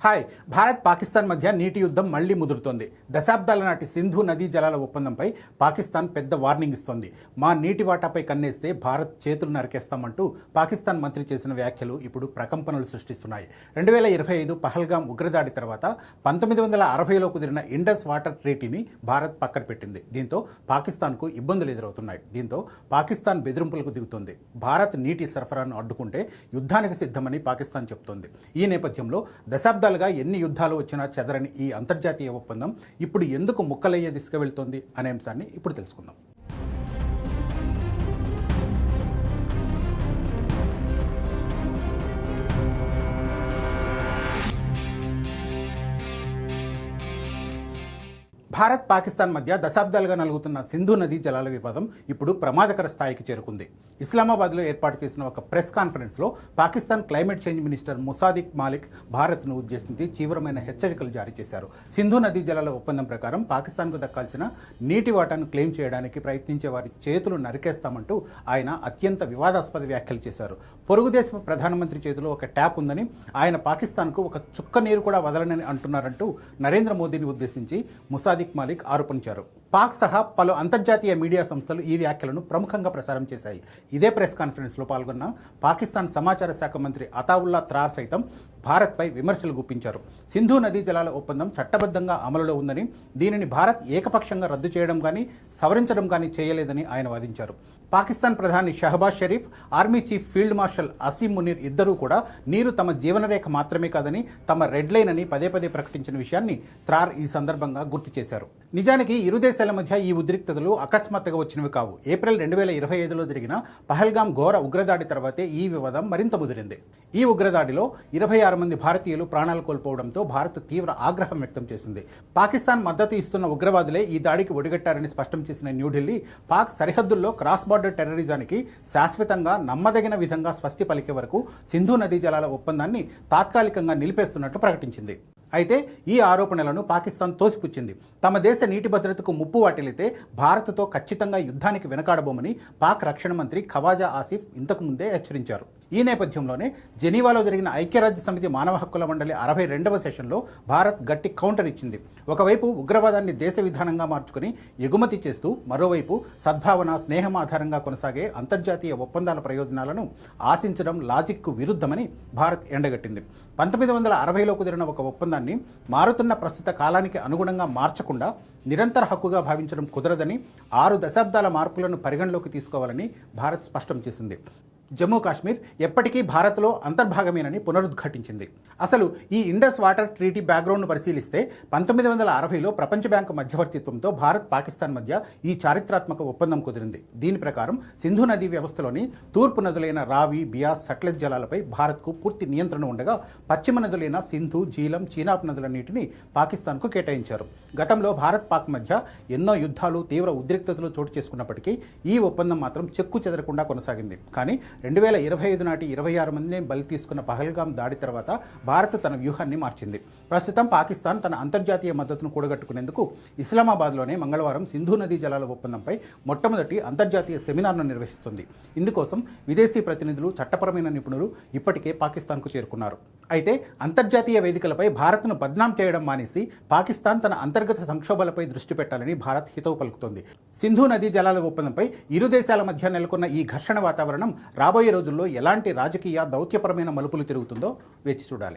Hi. Bharat Pakistan మధ్య నీటి యుద్ధం మళ్లీ ముదురుతోంది. దశాబ్దాల నాటి సింధు నదీ జలాల ఒప్పందంపై పాకిస్తాన్ పెద్ద వార్నింగ్ ఇస్తోంది. మా నీటి వాటాపై కన్నేస్తే భారత్ చేతులు నరికేస్తామంటూ పాకిస్తాన్ మంత్రి చేసిన వ్యాఖ్యలు ఇప్పుడు ప్రకంపనలు సృష్టిస్తున్నాయి. 2025 పహల్గాం ఉగ్రదాడి తర్వాత 1960లో కుదిరిన ఇండస్ వాటర్ ట్రీటీని భారత్ పక్కన పెట్టింది. దీంతో పాకిస్తాన్కు ఇబ్బందులు ఎదురవుతున్నాయి. దీంతో పాకిస్తాన్ బెదిరింపులకు దిగుతోంది. భారత్ నీటి సరఫరాను అడ్డుకుంటే యుద్ధానికి సిద్ధమని పాకిస్తాన్ చెబుతోంది. ఈ నేపథ్యంలో దశాబ్దాలుగా ఎన్ని యుద్ధాలు వచ్చినా చెదరని ఈ అంతర్జాతీయ ఒప్పందం ఇప్పుడు ఎందుకు ముక్కలయ్యే దిశగా వెళ్తోంది అనే అంశాన్ని ఇప్పుడు తెలుసుకుందాం. భారత్ పాకిస్తాన్ మధ్య దశాబ్దాలుగా నలుగుతున్న సింధు నదీ జలాల వివాదం ఇప్పుడు ప్రమాదకర స్థాయికి చేరుకుంది. ఇస్లామాబాద్లో ఏర్పాటు చేసిన ఒక ప్రెస్ కాన్ఫరెన్స్లో Pakistan climate change minister Musadiq Malik భారత్ను ఉద్దేశించి తీవ్రమైన హెచ్చరికలు జారీ చేశారు. సింధు నదీ జలాల ఒప్పందం ప్రకారం పాకిస్తాన్కు దక్కాల్సిన నీటి వాటాను క్లెయిమ్ చేయడానికి ప్రయత్నించే వారి చేతులు నరికేస్తామంటూ ఆయన అత్యంత వివాదాస్పద వ్యాఖ్యలు చేశారు. పొరుగు దేశ ప్రధానమంత్రి చేతిలో ఒక ట్యాప్ ఉందని, ఆయన పాకిస్తాన్కు ఒక చుక్క నీరు కూడా వదలనని అంటున్నారంటూ నరేంద్ర మోదీని ఉద్దేశించి ముసాదిక్ మాలిక్ ఆరోపించారు. పాక్ సహా పలు అంతర్జాతీయ మీడియా సంస్థలు ఈ వ్యాఖ్యలను ప్రముఖంగా ప్రసారం చేశాయి. ఇదే ప్రెస్ కాన్ఫరెన్స్లో పాల్గొన్న పాకిస్తాన్ సమాచార శాఖ మంత్రి అతావుల్లా త్రార్ సైతం భారత్పై విమర్శలు గుప్పించారు. సింధు నదీ జలాల ఒప్పందం చట్టబద్ధంగా అమలులో ఉందని, దీనిని భారత్ ఏకపక్షంగా రద్దు చేయడం కానీ సవరించడం కానీ చేయలేదని ఆయన వాదించారు. పాకిస్తాన్ ప్రధాని Shehbaz Sharif, army chief field marshal Asim Munir ఇద్దరూ కూడా నీరు తమ జీవనరేఖ మాత్రమే కాదని, తమ రెడ్ లైన్ అని పదే పదే ప్రకటించిన విషయాన్ని త్రార్ ఈ సందర్భంగా గుర్తు చేశారు. నిజానికి ఇరు దేశాల మధ్య ఈ ఉద్రిక్తతలు అకస్మాత్తుగా వచ్చినవి కావు. ఏప్రిల్ 2025లో జరిగిన పహల్గాం ఘోర ఉగ్రదాడి తర్వాతే ఈ వివాదం మరింత ముదిరింది. ఈ ఉగ్రదాడిలో 26 మంది భారతీయులు ప్రాణాలు కోల్పోవడంతో భారత్ తీవ్ర ఆగ్రహం వ్యక్తం చేసింది. పాకిస్తాన్ మద్దతు ఇస్తున్న ఉగ్రవాదులే ఈ దాడికి ఒడిగట్టారని స్పష్టం చేసిన న్యూఢిల్లీ, పాక్ సరిహద్దుల్లో క్రాస్ బార్డర్ టెర్రరిజానికి శాశ్వతంగా నమ్మదగిన విధంగా స్వస్తి పలికే వరకు సింధు నదీ జలాల ఒప్పందాన్ని తాత్కాలికంగా నిలిపేస్తున్నట్లు ప్రకటించింది. అయితే ఈ ఆరోపణలను పాకిస్తాన్ తోసిపుచ్చింది. తమ దేశ నీటి భద్రతకు ముప్పు వాటిల్లితే భారత్తో ఖచ్చితంగా యుద్ధానికి వెనకాడబోమని పాక్ రక్షణ మంత్రి ఖవాజా ఆసిఫ్ ఇంతకు ముందే హెచ్చరించారు. ఈ నేపథ్యంలోనే జెనీవాలో జరిగిన ఐక్యరాజ్య సమితి మానవ హక్కుల మండలి 62వ సెషన్లో భారత్ గట్టి కౌంటర్ ఇచ్చింది. ఒకవైపు ఉగ్రవాదాన్ని దేశ విధానంగా మార్చుకుని ఎగుమతి చేస్తూ, మరోవైపు సద్భావన, స్నేహం ఆధారంగా కొనసాగే అంతర్జాతీయ ఒప్పందాల ప్రయోజనాలను ఆశించడం లాజిక్కు విరుద్ధమని భారత్ ఎండగట్టింది. 1960లో కుదిరిన ఒక ఒప్పందాన్ని మారుతున్న ప్రస్తుత కాలానికి అనుగుణంగా మార్చకుండా నిరంతర హక్కుగా భావించడం కుదరదని, 6 దశాబ్దాల మార్పులను పరిగణలోకి తీసుకోవాలని భారత్ స్పష్టం చేసింది. జమ్మూ కాశ్మీర్ ఎప్పటికీ భారత్లో అంతర్భాగమేనని పునరుద్ఘాటించింది. అసలు ఈ ఇండస్ వాటర్ ట్రీటీ బ్యాక్గ్రౌండ్ను పరిశీలిస్తే 1960లో ప్రపంచ బ్యాంకు మధ్యవర్తిత్వంతో భారత్ పాకిస్తాన్ మధ్య ఈ చారిత్రాత్మక ఒప్పందం కుదిరింది. దీని ప్రకారం సింధు నదీ వ్యవస్థలోని తూర్పు నదులైన రావి, బియాస్, సట్లెజ్ జలాలపై భారత్కు పూర్తి నియంత్రణ ఉండగా, పశ్చిమ నదులైన సింధు, జీలం, చీనాబ్ నదుల నీటిని పాకిస్తాన్కు కేటాయించారు. గతంలో భారత్ పాక్ మధ్య ఎన్నో యుద్ధాలు, తీవ్ర ఉద్రిక్తతలు చోటు చేసుకున్నప్పటికీ ఈ ఒప్పందం మాత్రం చెక్కు చెదరకుండా కొనసాగింది. కానీ 2025 నాటి 26 మందిని బలి తీసుకున్న పహల్గాం దాడి తర్వాత భారత్ తన వ్యూహాన్ని మార్చింది. ప్రస్తుతం పాకిస్తాన్ తన అంతర్జాతీయ మద్దతును కూడగట్టుకునేందుకు ఇస్లామాబాద్లోనే మంగళవారం సింధు నదీ జలాల ఒప్పందంపై మొట్టమొదటి అంతర్జాతీయ సెమినార్ను నిర్వహిస్తుంది. ఇందుకోసం విదేశీ ప్రతినిధులు, చట్టపరమైన నిపుణులు ఇప్పటికే పాకిస్తాన్కు చేరుకున్నారు. అయితే అంతర్జాతీయ వేదికలపై భారత్ను బద్నాం చేయడం మానేసి పాకిస్తాన్ తన అంతర్గత సంక్షోభాలపై దృష్టి పెట్టాలని భారత్ హితవు పలుకుతోంది. సింధు నదీ జలాల ఒప్పందంపై ఇరు దేశాల మధ్య నెలకొన్న ఈ ఘర్షణ వాతావరణం రాబోయే రోజుల్లో ఎలాంటి రాజకీయ, దౌత్యపరమైన మలుపులు తిరుగుతుందో వేచి చూడాలి.